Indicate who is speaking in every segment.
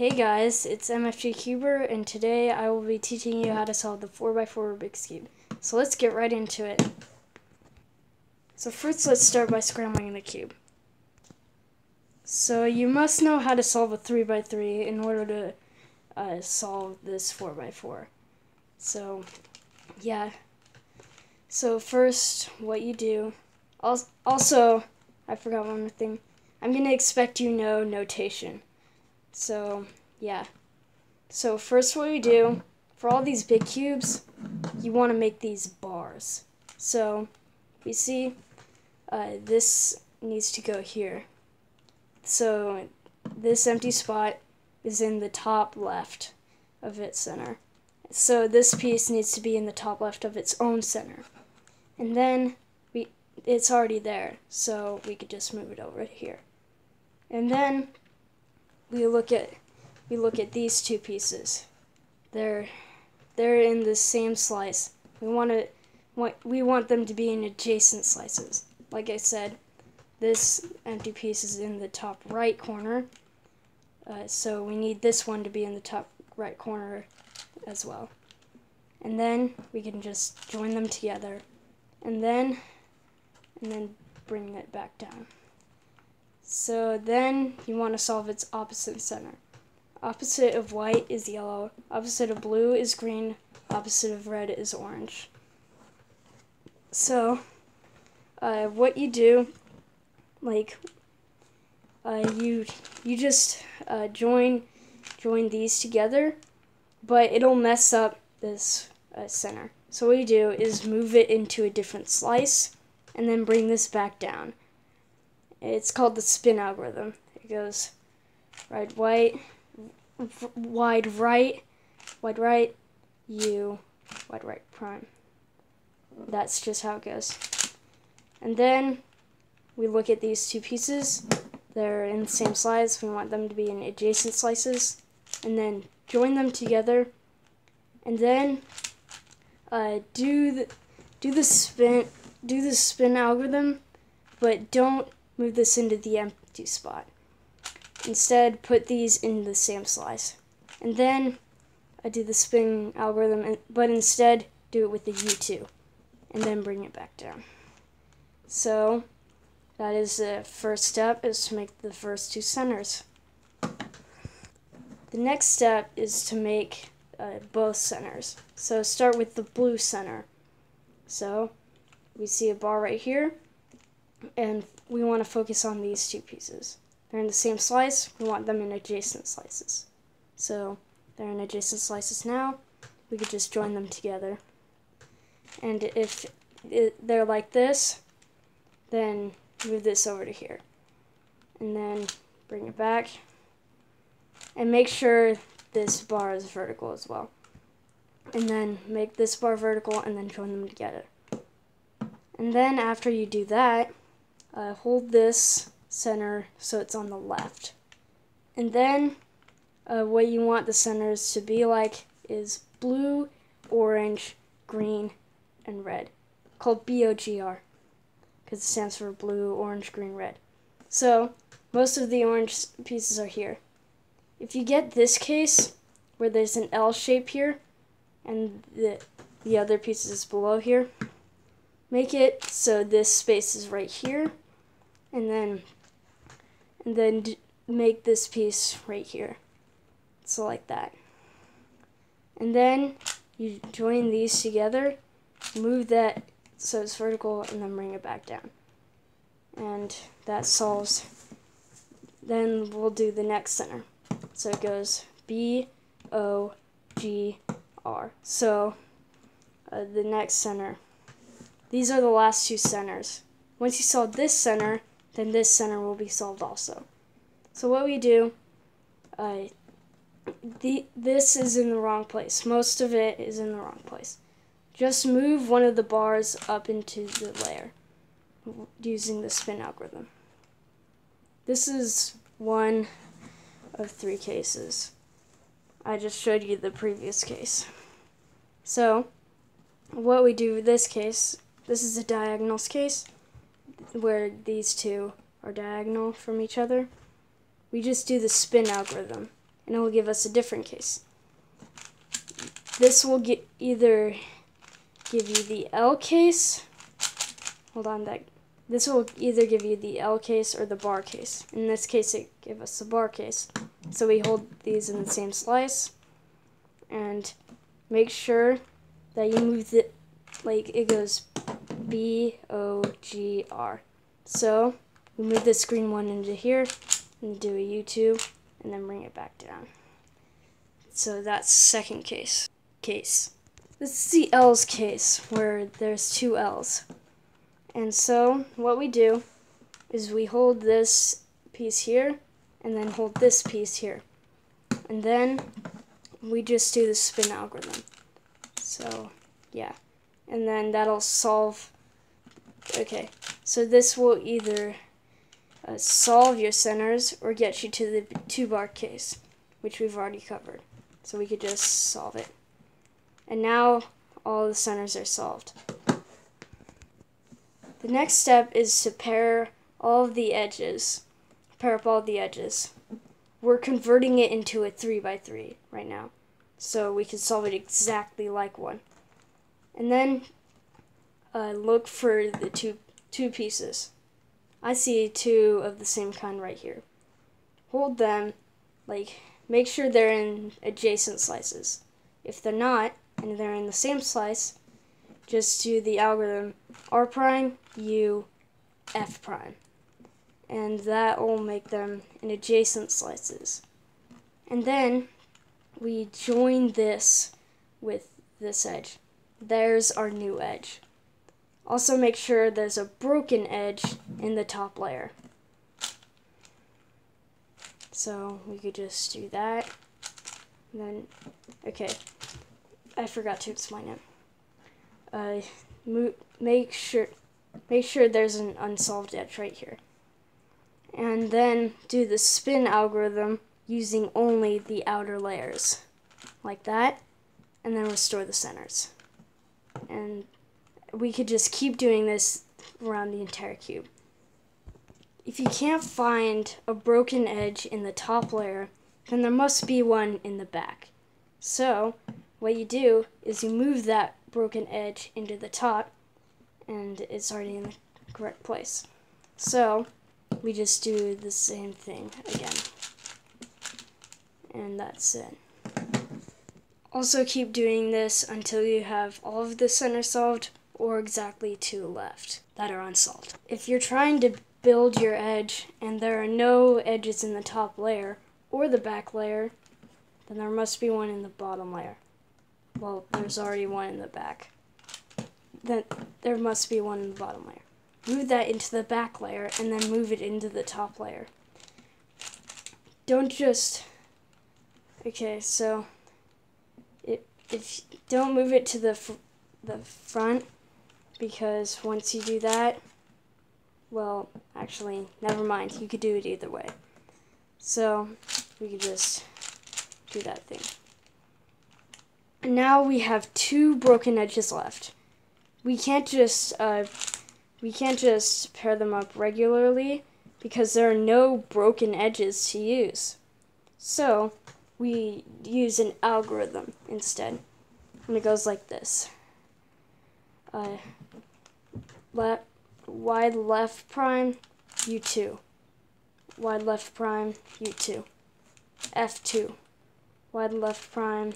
Speaker 1: Hey guys, it's MFG Cuber, and today I will be teaching you how to solve the 4x4 Rubik's Cube. So let's get right into it. So first let's start by scrambling the cube. So you must know how to solve a 3x3 in order to solve this 4x4. So yeah. So first what you do, also I forgot one more thing. I'm going to expect you know notation. So yeah. So first what we do, for all these big cubes, you want to make these bars. So we see this needs to go here. So this empty spot is in the top left of its center. So this piece needs to be in the top left of its own center. And then it's already there, so we could just move it over here. And then we look at these two pieces. They're in the same slice. We want them to be in adjacent slices. Like I said, this empty piece is in the top right corner, so we need this one to be in the top right corner as well. And then we can just join them together, and then bring it back down. So then you want to solve its opposite center. Opposite of white is yellow, opposite of blue is green, opposite of red is orange. So, what you do, you just join these together, but it'll mess up this center. So what you do is move it into a different slice, and then bring this back down. It's called the spin algorithm. It goes right, white, wide right, wide right, U, wide right prime. That's just how it goes. And then we look at these two pieces. They're in the same slice. We want them to be in adjacent slices. And then join them together. And then do the spin algorithm, but don't move this into the empty spot. Instead, put these in the same slice. And then do the spin algorithm, but instead do it with the U2. And then bring it back down. So that is the first step, is to make the first two centers. The next step is to make both centers. So start with the blue center. So we see a bar right here, and we want to focus on these two pieces. They're in the same slice. We want them in adjacent slices. So they're in adjacent slices now. We could just join them together. And if they're like this, then move this over to here. And then bring it back. And make sure this bar is vertical as well. And then make this bar vertical and then join them together. And then after you do that, hold this center so it's on the left. And then what you want the centers to be like is blue, orange, green, and red, called BOGR, because it stands for blue, orange, green, red. So most of the orange pieces are here. If you get this case where there's an L shape here and the other pieces below here, make it so this space is right here, and then make this piece right here. So like that. And then you join these together, move that so it's vertical, and then bring it back down. And that solves. Then we'll do the next center. So it goes B, O, G, R. So the next center. These are the last two centers. Once you solve this center, then this center will be solved also. So what we do, this is in the wrong place. Most of it is in the wrong place. Just move one of the bars up into the layer using the spin algorithm. This is one of three cases. I just showed you the previous case. So what we do with this case, this is a diagonals case where these two are diagonal from each other. We just do the spin algorithm and it will give us a different case. This will either give you the L case. Hold on, this will either give you the L case or the bar case. In this case, it gave us the bar case. So we hold these in the same slice, and make sure that you move it like it goes B-O-G-R. So we move this green one into here and do a U2 and then bring it back down. So that's second case. This is the L's case where there's two L's. And so what we do is we hold this piece here and then hold this piece here. And then we just do the spin algorithm. So yeah, and then that'll solve. Okay, so this will either solve your centers or get you to the 2-bar case, which we've already covered. So we could just solve it. And now all the centers are solved. The next step is to pair all of the edges. Pair up all the edges. We're converting it into a 3x3 right now, so we can solve it exactly like one. And then look for the two pieces. I see two of the same kind right here. Hold them, make sure they're in adjacent slices. If they're not, and they're in the same slice, just do the algorithm R prime, U, F prime. And that will make them in adjacent slices. And then we join this with this edge. There's our new edge. Also make sure there's a broken edge in the top layer. So we could just do that. And then, okay, I forgot to explain it. Make sure there's an unsolved edge right here. And then do the spin algorithm using only the outer layers, like that, and then restore the centers. And we could just keep doing this around the entire cube. If you can't find a broken edge in the top layer, then there must be one in the back. So what you do is you move that broken edge into the top, and it's already in the correct place. So we just do the same thing again. And that's it. Also keep doing this until you have all of the centers solved, or exactly 2 left that are unsolved. If you're trying to build your edge and there are no edges in the top layer or the back layer, then there must be one in the bottom layer. Well, there's already one in the back. Then there must be one in the bottom layer. Move that into the back layer and then move it into the top layer. Don't just... Okay, so if don't move it to the front, because once you do that, well, actually, never mind. You could do it either way. So we could just do that thing. And now we have 2 broken edges left. We can't just pair them up regularly because there are no broken edges to use. So we use an algorithm instead, and it goes like this: wide left prime, U2, wide left prime, U2, F2, wide left prime,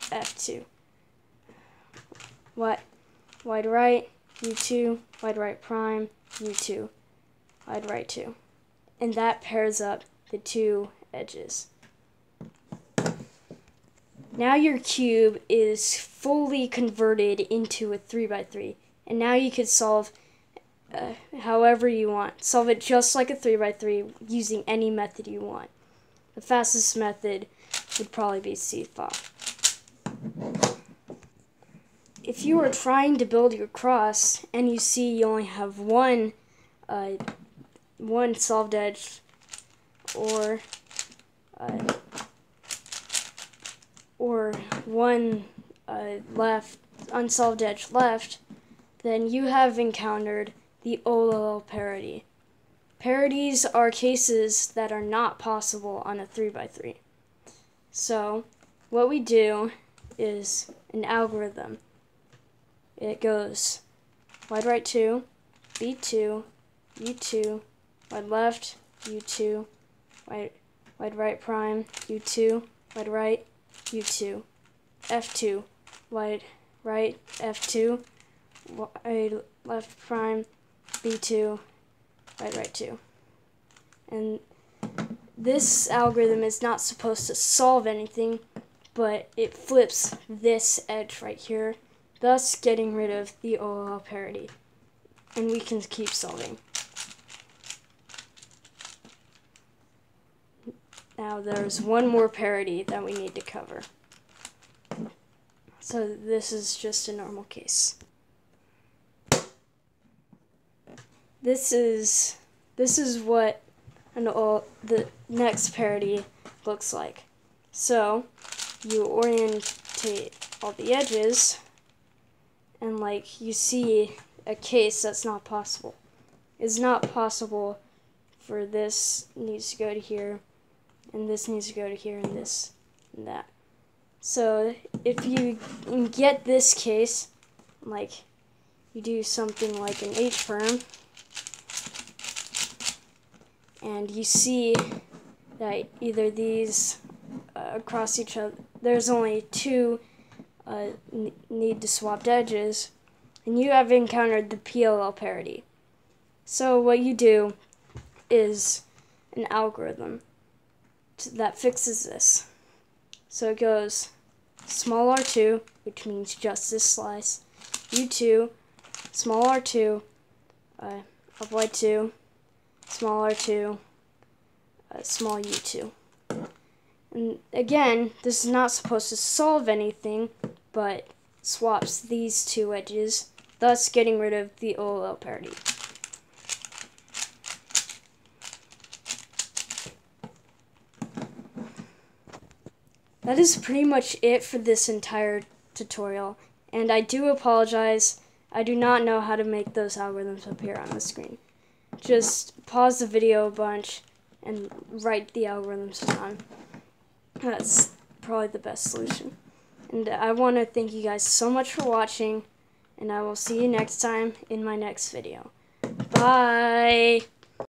Speaker 1: F2, wide right, U2, wide right prime, U2, wide right 2. And that pairs up the 2 edges. Now your cube is fully converted into a 3x3, and now you could solve however you want. Solve it just like a 3x3 using any method you want. The fastest method would probably be seesaw. If you are trying to build your cross and you see you only have one solved edge or one unsolved edge left, then you have encountered the OLL parity. Parities are cases that are not possible on a 3x3. So what we do is an algorithm. It goes wide right 2, B2, U2, wide left, U2, wide right prime, U2, wide right, U2, F2, wide right, F2, wide left prime, B2, wide right 2. And this algorithm is not supposed to solve anything, but it flips this edge right here, thus getting rid of the OLL parity. And we can keep solving. Now there's one more parity that we need to cover. So this is just a normal case. This is what the next parity looks like. So you orientate all the edges, and like you see a case that's not possible. It's not possible for this needs to go to here, and this needs to go to here, and this and that. So if you get this case, like you do something like an H-perm, and you see that either these across each other, there's only two need to swap edges, and you have encountered the PLL parity. So what you do is an algorithm that fixes this. So it goes small r2, which means just this slice, u2, small r2, of y2, small r2, small u2. And again, this is not supposed to solve anything, but swaps these two edges, thus getting rid of the OLL parity. That is pretty much it for this entire tutorial, and I do apologize. I do not know how to make those algorithms appear on the screen. Just pause the video a bunch and write the algorithms down. That's probably the best solution. And I want to thank you guys so much for watching, and I will see you next time in my next video. Bye!